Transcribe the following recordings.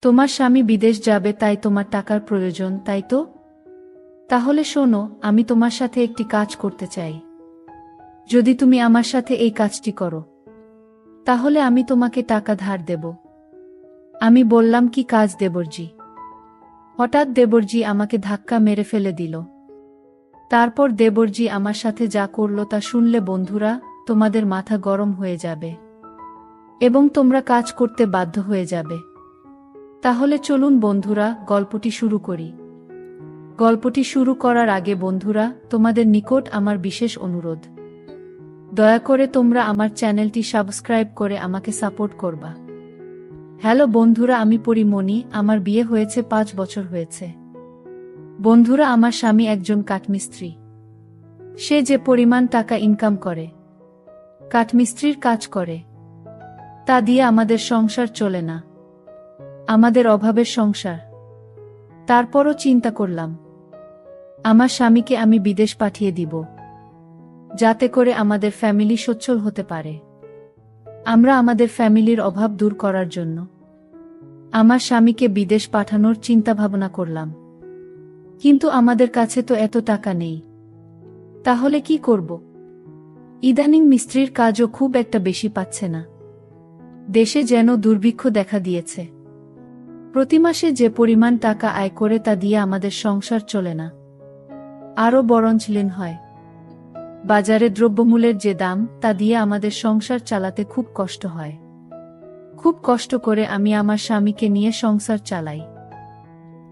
তোমার স্বামী বিদেশ যাবে তাই তোমার টাকার প্রয়োজন, তাই তো? তাহলে শোনো, আমি তোমার সাথে একটি কাজ করতে চাই। যদি তুমি আমার সাথে এই কাজটি করো, তাহলে আমি তোমাকে টাকা ধার দেব। আমি বললাম, কি কাজ দেবরজি? হঠাৎ দেবরজি আমাকে ধাক্কা মেরে ফেলে দিল। তারপর দেবরজি আমার সাথে যা করল তা শুনলে বন্ধুরা, তোমাদের মাথা গরম হয়ে যাবে এবং তোমরা কাজ করতে বাধ্য হয়ে যাবে। তাহলে চলুন বন্ধুরা, গল্পটি শুরু করি। গল্পটি শুরু করার আগে বন্ধুরা, তোমাদের নিকট আমার বিশেষ অনুরোধ, দয়া করে তোমরা আমার চ্যানেলটি সাবস্ক্রাইব করে আমাকে সাপোর্ট করবা। হ্যালো বন্ধুরা, আমি পরিমণি, আমার বিয়ে হয়েছে 5 বছর হয়েছে। বন্ধুরা, আমার স্বামী একজন কাঠমিস্ত্রি। সে যে পরিমাণ টাকা ইনকাম করে, কাঠমিস্ত্রির কাজ করে, তা দিয়ে আমাদের সংসার চলে না। আমাদের অভাবের সংসার। তারপরও চিন্তা করলাম, আমার স্বামীকে আমি বিদেশ পাঠিয়ে দিব, যাতে করে আমাদের ফ্যামিলি সচ্ছল হতে পারে। আমরা আমাদের ফ্যামিলির অভাব দূর করার জন্য আমার স্বামীকে বিদেশ পাঠানোর চিন্তাভাবনা করলাম। কিন্তু আমাদের কাছে তো এত টাকা নেই। তাহলে কি করব? ইদানিং মিস্ত্রির কাজও খুব একটা বেশি পাচ্ছে না। দেশে যেন দুর্ভিক্ষ দেখা দিয়েছে। প্রতি মাসে যে পরিমাণ টাকা আয় করে তা দিয়ে আমাদের সংসার চলে না, আরও বরঞ্চ ঋণ হয়। বাজারে দ্রব্যমূল্যের যে দাম, তা দিয়ে আমাদের সংসার চালাতে খুব কষ্ট হয়। খুব কষ্ট করে আমি আমার স্বামীকে নিয়ে সংসার চালাই।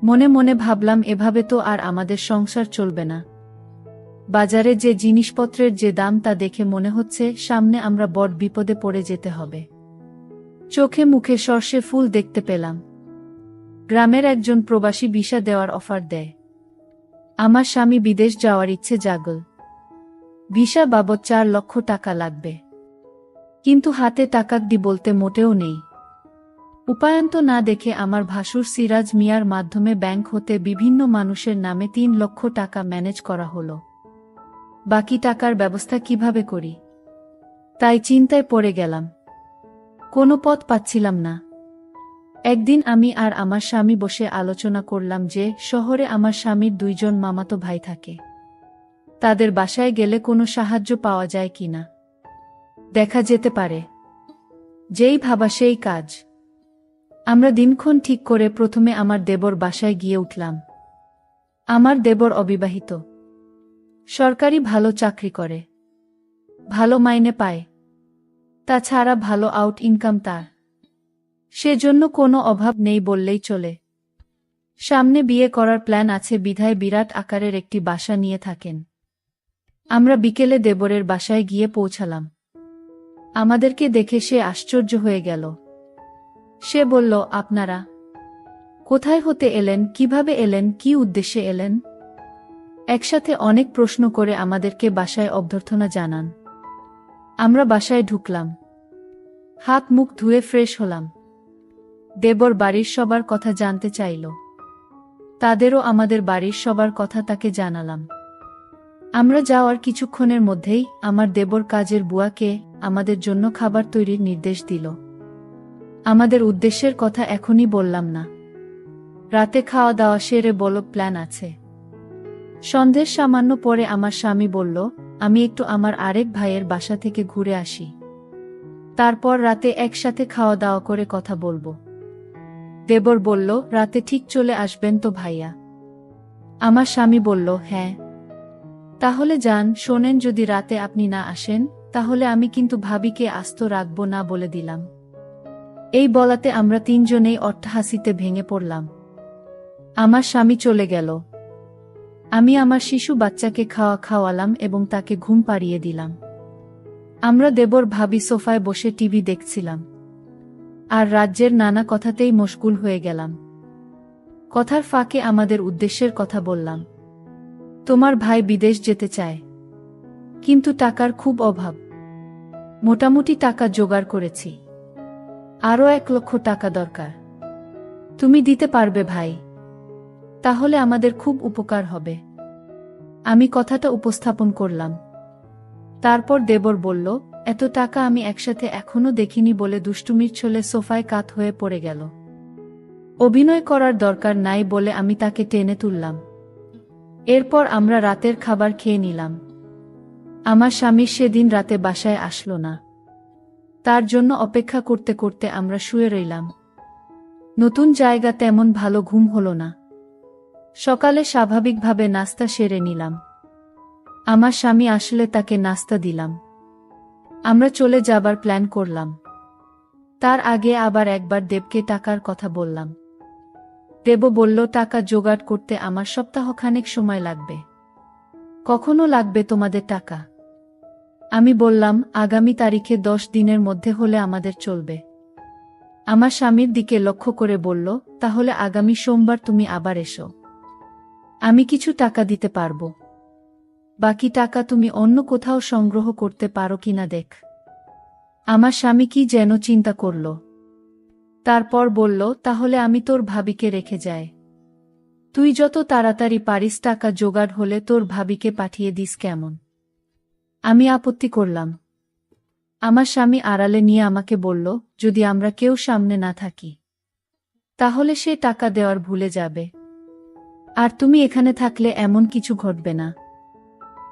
মনে মনে ভাবলাম, এভাবে তো আর আমাদের সংসার চলবে না। বাজারে যে জিনিসপত্রের যে দাম, তা দেখে মনে হচ্ছে সামনে আমরা বড় বিপদে পড়ে যেতে হবে। চোখে মুখে সর্ষে ফুল দেখতে পেলাম। গ্রামের একজন প্রবাসী ভিসা দেওয়ার অফার দেয়। আমার স্বামী বিদেশ যাওয়ার ইচ্ছে জাগল। ভিসা বাবদ 4 লক্ষ টাকা লাগবে। কিন্তু হাতে টাকাকড়ি বলতে মোটেও নেই। উপায়ন্ত না দেখে আমার ভাসুর সিরাজ মিয়ার মাধ্যমে ব্যাংক হতে বিভিন্ন মানুষের নামে 3 লক্ষ টাকা ম্যানেজ করা হলো। বাকি টাকার ব্যবস্থা কিভাবে করি, তাই চিন্তায় পড়ে গেলাম। কোনো পথ পাচ্ছিলাম না। একদিন আমি আর আমার স্বামী বসে আলোচনা করলাম যে শহরে আমার স্বামীর 2 জন মামাতো ভাই থাকে। তাদের বাসায় গেলে কোনো সাহায্য পাওয়া যায় কিনা দেখা যেতে পারে। যেই ভাবা সেই কাজ। আমরা দিনক্ষণ ঠিক করে প্রথমে আমার দেবর বাসায় গিয়ে উঠলাম। আমার দেবর অবিবাহিত, সরকারি ভালো চাকরি করে, ভালো মাইনে পায়, তাছাড়া ভালো আউট ইনকাম তার। সেজন্য কোনো অভাব নেই বললেই চলে। সামনে বিয়ে করার প্ল্যান আছে বিধায় বিরাট আকারের একটি বাসা নিয়ে থাকেন। আমরা বিকেলে দেবরের বাসায় গিয়ে পৌঁছালাম। আমাদেরকে দেখে সে আশ্চর্য হয়ে গেল। সে বলল, আপনারা কোথায় হতে এলেন, কিভাবে এলেন, কি উদ্দেশ্যে এলেন? একসাথে অনেক প্রশ্ন করে আমাদেরকে বাসায় অভ্যর্থনা জানান। আমরা বাসায় ঢুকলাম, হাত মুখ ধুয়ে ফ্রেশ হলাম। দেবর বাড়ির সবার কথা জানতে চাইল। তাদেরও আমাদের বাড়ির সবার কথা তাকে জানালাম। আমরা যাওয়ার কিছুক্ষণের মধ্যেই আমার দেবর কাজের বুয়াকে আমাদের জন্য খাবার তৈরির নির্দেশ দিল। আমাদের উদ্দেশ্যের কথা এখনই বললাম না। রাতে খাওয়া দাওয়া সেরে বলল, প্ল্যান আছে। সন্ধ্যের সামান্য পরে আমার স্বামী বলল, আমি একটু আমার আরেক ভাইয়ের বাসা থেকে ঘুরে আসি। তারপর রাতে একসাথে খাওয়া দাওয়া করে কথা বলবো। দেবর বলল, রাতে ঠিক চলে আসবেন তো ভাইয়া? আমার স্বামী বলল, হ্যাঁ। তাহলে যান। শোনেন, যদি রাতে আপনি না আসেন, তাহলে আমি কিন্তু ভাবিকে আস্ত রাখব না বলে দিলাম। এই বলাতে আমরা 3 জনেই অট্টহাসিতে ভেঙে পড়লাম। আমার স্বামী চলে গেল। আমি আমার শিশু বাচ্চাকে খাওয়ালাম এবং তাকে ঘুম পাড়িয়ে দিলাম। আমরা দেবর ভাবি সোফায় বসে টিভি দেখছিলাম আর রাজ্যের নানা কথাতেই মশগুল হয়ে গেলাম। কথার ফাঁকে আমাদের উদ্দেশ্যের কথা বললাম। তোমার ভাই বিদেশ যেতে চায়, কিন্তু টাকার খুব অভাব। মোটামুটি টাকা জোগাড় করেছি, আরও 1 লক্ষ টাকা দরকার। তুমি দিতে পারবে ভাই? তাহলে আমাদের খুব উপকার হবে। আমি কথাটা উপস্থাপন করলাম। তারপর দেবর বলল, এত টাকা আমি একসাথে এখনো দেখিনি বলে দুষ্টুমির ছলে সোফায় কাত হয়ে পড়ে গেল। অভিনয় করার দরকার নাই বলে আমি তাকে টেনে তুললাম। এরপর আমরা রাতের খাবার খেয়ে নিলাম। আমার স্বামী সেদিন রাতে বাসায় আসলো না। তার জন্য অপেক্ষা করতে করতে আমরা শুয়ে রইলাম। নতুন জায়গা, তেমন ভালো ঘুম হলো না। সকালে স্বাভাবিকভাবে নাস্তা সেরে নিলাম। আমার স্বামী আসলে তাকে নাস্তা দিলাম। আমরা চলে যাবার প্ল্যান করলাম। তার আগে আবার একবার দেবকে টাকার কথা বললাম। দেব বলল, টাকা জোগাড় করতে আমার সপ্তাহখানেক সময় লাগবে। কখনো লাগবে তোমাদের টাকা? আমি বললাম, আগামী তারিখে 10 দিনের মধ্যে হলে আমাদের চলবে। আমার স্বামীর দিকে লক্ষ্য করে বলল, তাহলে আগামী সোমবার তুমি আবার এসো। আমি কিছু টাকা দিতে পারবো। বাকি টাকা তুমি অন্য কোথাও সংগ্রহ করতে পারো কিনা দেখ। আমার স্বামী কি যেন চিন্তা করল। তারপর বলল, তাহলে আমি তোর ভাবিকে রেখে যাই। তুই যত তাড়াতাড়ি পারিস টাকা জোগাড় হলে তোর ভাবিকে পাঠিয়ে দিস, কেমন? আমি আপত্তি করলাম। আমার স্বামী আড়ালে নিয়ে আমাকে বলল, যদি আমরা কেউ সামনে না থাকি তাহলে সে টাকা দেওয়ার ভুলে যাবে। আর তুমি এখানে থাকলে এমন কিছু ঘটবে না।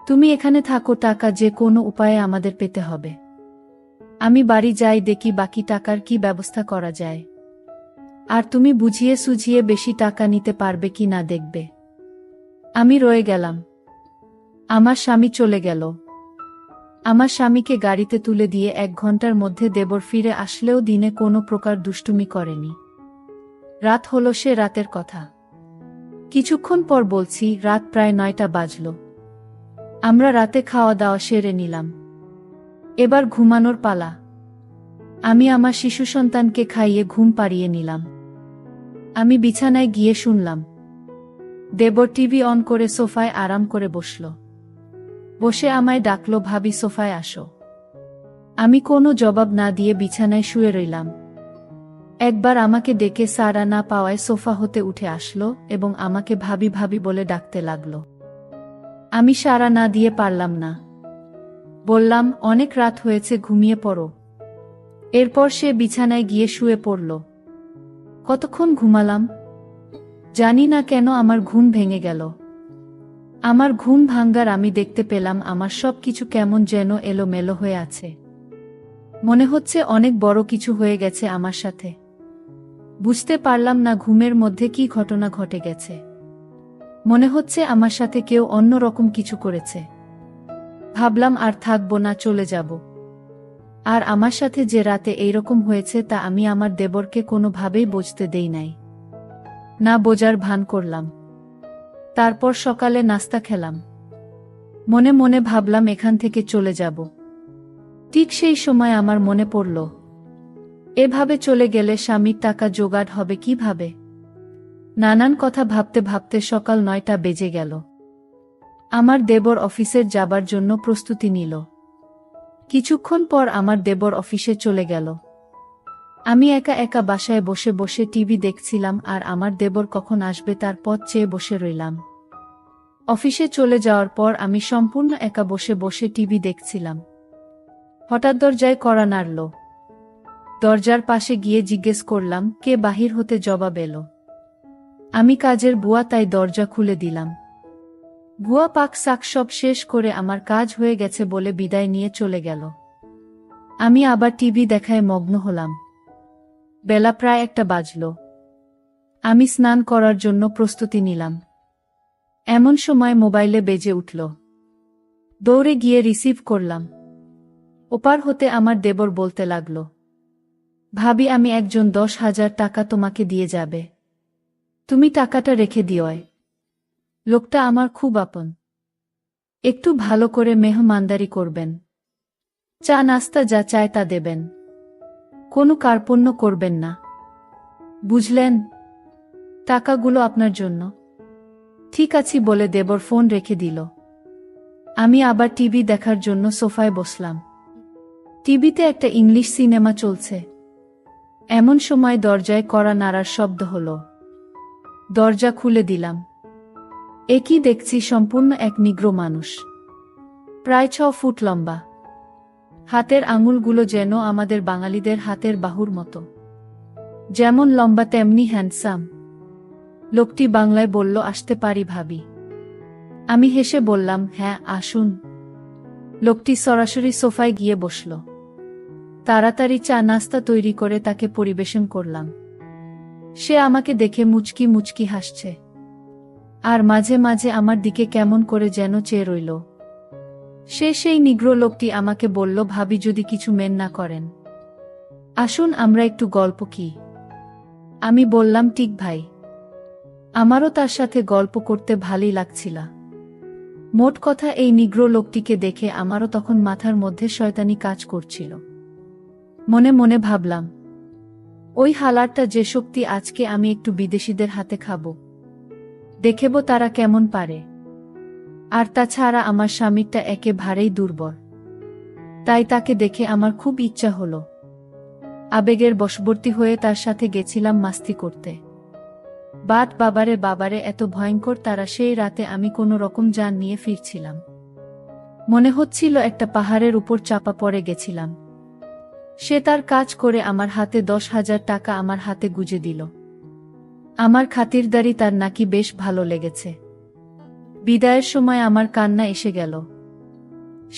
তুমি এখানে থাকো, টাকা যে কোনো উপায়ে আমাদের পেতে হবে। আমি বাড়ি যাই, দেখি বাকি টাকার কি ব্যবস্থা করা যায়। আর তুমি বুঝিয়ে সুঝিয়ে বেশি টাকা নিতে পারবে কি না দেখবে। আমি রয়ে গেলাম। আমার স্বামী চলে গেল। আমার স্বামীকে গাড়িতে তুলে দিয়ে 1 ঘন্টার মধ্যে দেবর ফিরে আসলেও দিনে কোনো প্রকার দুষ্টুমি করেনি। রাত হলো, সে রাতের কথা। কিছুক্ষণ পর বলছি, রাত প্রায় 9টা বাজল। আমরা রাতে খাওয়া দাওয়া সেরে নিলাম। এবার ঘুমানোর পালা। আমি আমার শিশু সন্তানকে খাইয়ে ঘুম পাড়িয়ে নিলাম। আমি বিছানায় গিয়ে শুনলাম দেবর টিভি অন করে সোফায় আরাম করে বসল। বসে আমায় ডাকলো, ভাবি সোফায় আসো। আমি কোনো জবাব না দিয়ে বিছানায় শুয়ে রইলাম। একবার আমাকে ডেকে সাড়া না পাওয়ায় সোফা হতে উঠে আসলো এবং আমাকে ভাবি ভাবি বলে ডাকতে লাগলো। আমি সাড়া না দিয়ে পারলাম না। বললাম, অনেক রাত হয়েছে, ঘুমিয়ে পড়ো। এরপর সে বিছানায় গিয়ে শুয়ে পড়ল। কতক্ষণ ঘুমালাম জানি না, কেন আমার ঘুম ভেঙে গেল। আমার ঘুম ভাঙ্গার আমি দেখতে পেলাম আমার সবকিছু কেমন যেন এলোমেলো হয়ে আছে। মনে হচ্ছে অনেক বড় কিছু হয়ে গেছে আমার সাথে। বুঝতে পারলাম না ঘুমের মধ্যে কি ঘটনা ঘটে গেছে। মনে হচ্ছে আমার সাথে কেউ অন্য রকম কিছু করেছে। ভাবলাম আর থাকবো না, চলে যাব। আর আমার সাথে যে রাতে এইরকম হয়েছে তা আমি আমার দেবরকে কোনোভাবেই বুঝতে দেই নাই। না বোঝার ভান করলাম। তারপর সকালে নাস্তা খেলাম। মনে মনে ভাবলাম এখান থেকে চলে যাব। ঠিক সেই সময় আমার মনে পড়ল, এভাবে চলে গেলে স্বামীর টাকা জোগাড় হবে কিভাবে। নানান কথা ভাবতে ভাবতে সকাল 9টা বেজে গেল। আমার দেবর অফিসের যাবার জন্য প্রস্তুতি নিল। কিছুক্ষণ পর আমার দেবর অফিসে চলে গেল। আমি একা একা বাসায় বসে বসে টিভি দেখছিলাম আর আমার দেবর কখন আসবে তার পথ চেয়ে বসে রইলাম। অফিসে চলে যাওয়ার পর আমি সম্পূর্ণ একা বসে বসে টিভি দেখছিলাম। হঠাৎ দরজায় কড়া নাড়ল। দরজার পাশে গিয়ে জিজ্ঞেস করলাম, কে? বাহির হতে জবাব এলো, আমি কাজের বুয়া, তাই দরজা খুলে দিলাম। বুয়া পাক শাক সব শেষ করে আমার কাজ হয়ে গেছে বলে বিদায় নিয়ে চলে গেল। আমি আবার টিভি দেখায় মগ্ন হলাম। বেলা প্রায় 1টা বাজল। আমি স্নান করার জন্য প্রস্তুতি নিলাম। এমন সময় মোবাইলে বেজে উঠল। দৌড়ে গিয়ে রিসিভ করলাম। ওপার হতে আমার দেবর বলতে লাগল, ভাবি, আমি একজন 10,000 টাকা তোমাকে দিয়ে যাবে। তুমি টাকাটা রেখে দিওয়। লোকটা আমার খুব আপন। একটু ভালো করে মেহমানদারি করবেন। চা নাস্তা যা চায় তা দেবেন। কোনো কার্পণ্য করবেন না, বুঝলেন? টাকাগুলো আপনার জন্য। ঠিক আছে বলে দেবর ফোন রেখে দিল। আমি আবার টিভি দেখার জন্য সোফায় বসলাম। টিভিতে একটা ইংলিশ সিনেমা চলছে। এমন সময় দরজায় কড়া নাড়ার শব্দ হলো। দরজা খুলে দিলাম। একই দেখছি সম্পূর্ণ এক নিগ্রো মানুষ, প্রায় 6 ফুট লম্বা। হাতের আঙুলগুলো যেন আমাদের বাঙালিদের হাতের বাহুর মতো। যেমন লম্বা তেমনি হ্যান্ডসাম। লোকটি বাংলায় বলল, আসতে পারি ভাবি? আমি হেসে বললাম, হ্যাঁ আসুন। লোকটি সরাসরি সোফায় গিয়ে বসল। তাড়াতাড়ি চা নাস্তা তৈরি করে তাকে পরিবেশন করলাম। সে আমাকে দেখে মুচকি মুচকি হাসছে, আর মাঝে মাঝে আমার দিকে কেমন করে যেন চেয়ে রইল। সেই নিগ্রো লোকটি আমাকে বলল, ভাবি যদি কিছু মেন না করেন, আসুন আমরা একটু গল্প কি। আমি বললাম, ঠিক ভাই। আমারও তার সাথে গল্প করতে ভালোই লাগছিল। মোট কথা, এই নিগ্রো লোকটিকে দেখে আমারও তখন মাথার মধ্যে শয়তানি কাজ করছিল। মনে মনে ভাবলাম, ওই হালারটা যে শক্তি, আজকে আমি একটু বিদেশিদের হাতে খাবো, দেখেব তারা কেমন পারে। আর তাছাড়া আমার স্বামীরটা একেবারেই দুর্বল, তাই তাকে দেখে আমার খুব ইচ্ছা হলো। আবেগের বশবর্তী হয়ে তার সাথে গেছিলাম মাস্তি করতে। বাবারে বাবারে, এত ভয়ঙ্কর তারা! সেই রাতে আমি কোনো রকম জান নিয়ে ফিরছিলাম। মনে হচ্ছিল একটা পাহাড়ের উপর চাপা পড়ে গেছিলাম। সে তার কাজ করে আমার হাতে 10,000 টাকা আমার হাতে গুজে দিল। আমার খাতিরদারি তার নাকি বেশ ভালো লেগেছে। বিদায়ের সময় আমার কান্না এসে গেল।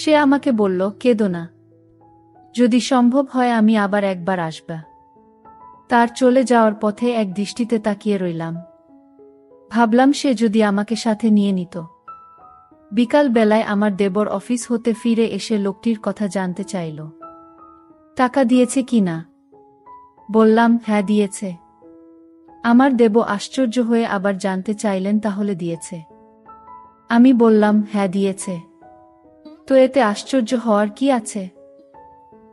সে আমাকে বলল, কেঁদো না, যদি সম্ভব হয় আমি আবার একবার আসবা। তার চলে যাওয়ার পথে এক দৃষ্টিতে তাকিয়ে রইলাম। ভাবলাম সে যদি আমাকে সাথে নিয়ে নিত। বিকাল বেলায় আমার দেবর অফিস হতে ফিরে এসে লোকটির কথা জানতে চাইল। টাকা দিয়েছে কি না? বললাম, হ্যাঁ দিয়েছে। আমার দেব আশ্চর্য হয়ে আবার জানতে চাইলেন, তাহলে দিয়েছে? আমি বললাম, হ্যাঁ দিয়েছে। তো এতে আশ্চর্য হওয়ার কি আছে?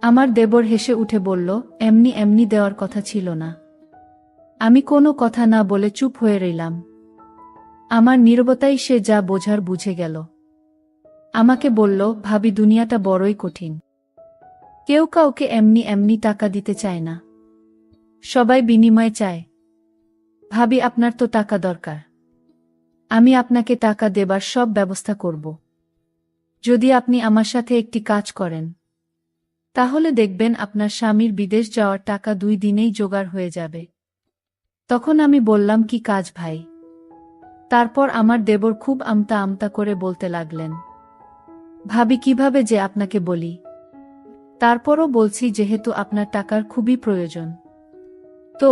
আমার দেবর হেসে উঠে বলল, এমনি এমনি দেওয়ার কথা ছিল না। আমি কোনো কথা না বলে চুপ হয়ে রইলাম। আমার নীরবতাই সে যা বোঝার বুঝে গেল। আমাকে বলল, ভাবি দুনিয়াটা বড়ই কঠিন। কেউ কাউকে এমনি এমনি টাকা দিতে চায় না, সবাই বিনিময়ে চায়। ভাবি আপনার তো টাকা দরকার, আমি আপনাকে টাকা দেবার সব ব্যবস্থা করব। যদি আপনি আমার সাথে একটি কাজ করেন, তাহলে দেখবেন আপনার স্বামীর বিদেশ যাওয়ার টাকা 2 দিনেই জোগাড় হয়ে যাবে। তখন আমি বললাম, কি কাজ ভাই? তারপর আমার দেবর খুব আমতা আমতা করে বলতে লাগলেন। ভাবি কিভাবে যে আপনাকে বলি। তারপরও বলছি, যেহেতু আপনার টাকার খুবই প্রয়োজন। তো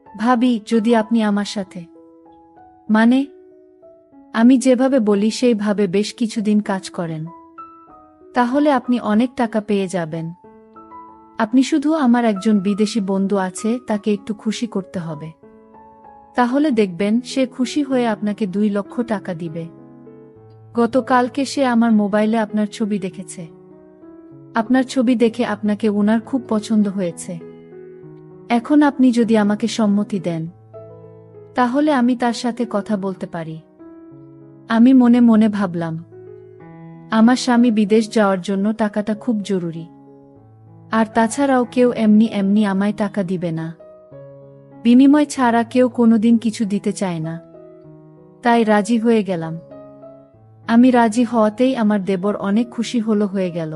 ভাবি, যদি আপনি আমার সাথে, মানে আমি যেভাবে বলি সেইভাবে বেশ কিছুদিন কাজ করেন, তাহলে আপনি অনেক টাকা পেয়ে যাবেন। আপনি শুধু, আমার একজন বিদেশি বন্ধু আছে, তাকে একটু খুশি করতে হবে। তাহলে দেখবেন সে খুশি হয়ে আপনাকে 2 লক্ষ টাকা দিবে। গতকালকে সে আমার মোবাইলে আপনার ছবি দেখেছে। আপনার ছবি দেখে আপনাকে উনার খুব পছন্দ হয়েছে। এখন আপনি যদি আমাকে সম্মতি দেন, তাহলে আমি তার সাথে কথা বলতে পারি। আমি মনে মনে ভাবলাম, আমার স্বামী বিদেশ যাওয়ার জন্য টাকাটা খুব জরুরি। আর তাছাড়াও কেউ এমনি এমনি আমায় টাকা দিবে না। বিনিময় ছাড়া কেউ কোনোদিন কিছু দিতে চায় না। তাই রাজি হয়ে গেলাম। আমি রাজি হওয়াতেই আমার দেবর অনেক খুশি হয়ে গেল।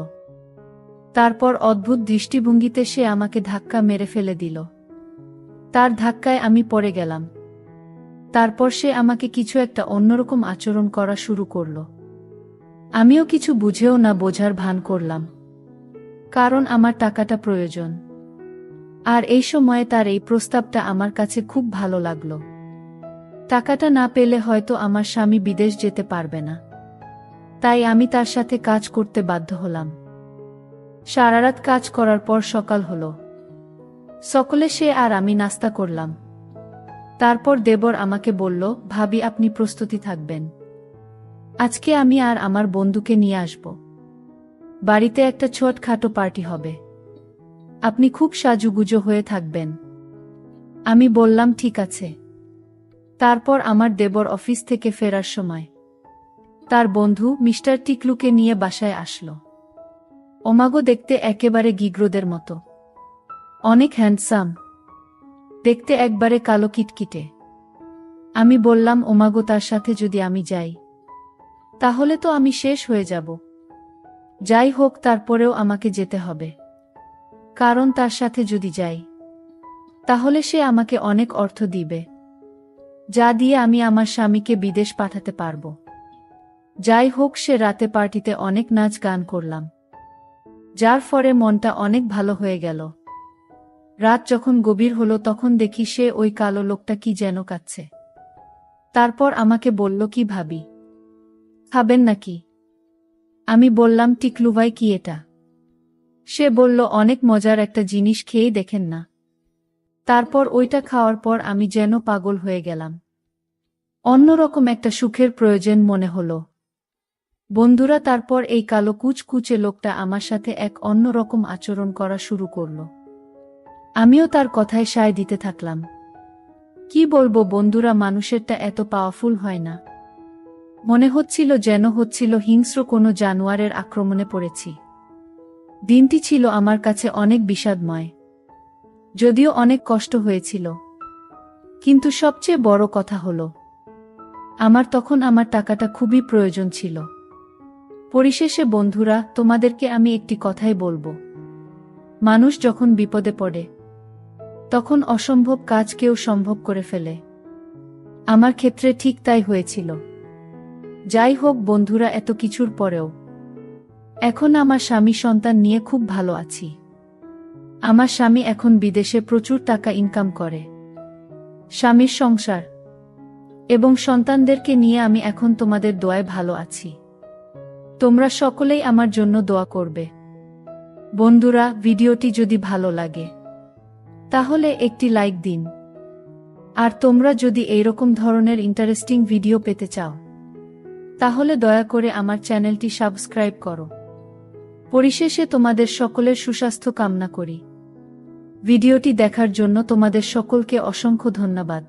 তারপর অদ্ভুত দৃষ্টিভঙ্গিতে সে আমাকে ধাক্কা মেরে ফেলে দিল। তার ধাক্কায় আমি পড়ে গেলাম। তারপর সে আমাকে কিছু একটা অন্যরকম আচরণ করা শুরু করল। আমিও কিছু বুঝেও না বোঝার ভান করলাম, কারণ আমার টাকাটা প্রয়োজন। আর এই সময়ে তার এই প্রস্তাবটা আমার কাছে খুব ভালো লাগলো। টাকাটা না পেলে হয়তো আমার স্বামী বিদেশ যেতে পারবে না। তাই আমি তার সাথে কাজ করতে বাধ্য হলাম। সারারাত কাজ করার পর সকাল হলো। সকলে সে আর আমি নাস্তা করলাম। তারপর দেবর আমাকে বলল, ভাবি আপনি প্রস্তুতি থাকবেন। আজকে আমি আর আমার বন্ধুকে নিয়ে আসব। বাড়িতে একটা ছোটখাটো পার্টি হবে। আপনি খুব সাজুগুজো হয়ে থাকবেন। আমি বললাম, ঠিক আছে। তারপর আমার দেবর অফিস থেকে ফেরার সময় তার বন্ধু মিস্টার টিকলুকে নিয়ে বাসায় আসলো। ওমাগো, দেখতে একেবারে গিগ্রোদের মতো, অনেক হ্যান্ডসাম, দেখতে একবারে কালো কিটকিটে। আমি বললাম, ওমাগো, তার সাথে যদি আমি যাই, তাহলে তো আমি শেষ হয়ে যাব। যাই হোক, তারপরেও আমাকে যেতে হবে, কারণ তার সাথে যদি যাই, তাহলে সে আমাকে অনেক অর্থ দিবে, যা দিয়ে আমি আমার স্বামীকে বিদেশ পাঠাতে পারব। যাই হোক, সে রাতে পার্টিতে অনেক নাচ গান করলাম, যার ফলে মনটা অনেক ভালো হয়ে গেল। রাত যখন গভীর হলো তখন দেখি সে ওই কালো লোকটা কি যেন কাচ্ছে। তারপর আমাকে বলল, কি ভাবি, খাবেন নাকি? আমি বললাম, টিকলু ভাই, কি এটা? সে বলল, অনেক মজার একটা জিনিস, খেয়েই দেখেন না। তারপর ওইটা খাওয়ার পর আমি যেন পাগল হয়ে গেলাম। অন্যরকম একটা সুখের প্রয়োজন মনে হলো। বন্ধুরা, তারপর এই কালো কুচকুচে লোকটা আমার সাথে এক অন্যরকম আচরণ করা শুরু করল। আমিও তার কথায় সায় দিতে থাকলাম। কি বলবো বন্ধুরা, মানুষেরটা এত পাওয়ারফুল হয় না। মনে হচ্ছিল যেন হিংস্র কোনো জানোয়ারের আক্রমণে পড়েছি। দিনটি ছিল আমার কাছে অনেক বিষাদময়, যদিও অনেক কষ্ট হয়েছিল। কিন্তু সবচেয়ে বড় কথা হলো, আমার তখন আমার টাকাটা খুবই প্রয়োজন ছিল। পরিশেষে বন্ধুরা, তোমাদেরকে আমি একটি কথাই বলবো, মানুষ যখন বিপদে পড়ে তখন অসম্ভব কাজ কেউ সম্ভব করে ফেলে। আমার ক্ষেত্রে ঠিক তাই হয়েছিল। যাই হোক বন্ধুরা, এত কিছুর পরেও এখন আমার স্বামী সন্তান নিয়ে খুব ভালো আছি। আমার স্বামী এখন বিদেশে প্রচুর টাকা ইনকাম করে। স্বামীর সংসার এবং সন্তানদেরকে নিয়ে আমি এখন তোমাদের দোয়ায় ভালো আছি। তোমরা সকলেই আমার জন্য দোয়া করবে। বন্ধুরা, ভিডিওটি যদি ভালো লাগে তাহলে একটি লাইক দিন। আর তোমরা যদি এইরকম ধরনের ইন্টারেস্টিং ভিডিও পেতে চাও তাহলে দয়া করে আমার চ্যানেলটি সাবস্ক্রাইব করো। পরিশেষে তোমাদের সকলের সুস্বাস্থ্য কামনা করি। ভিডিওটি দেখার জন্য তোমাদের সকলকে অসংখ্য ধন্যবাদ।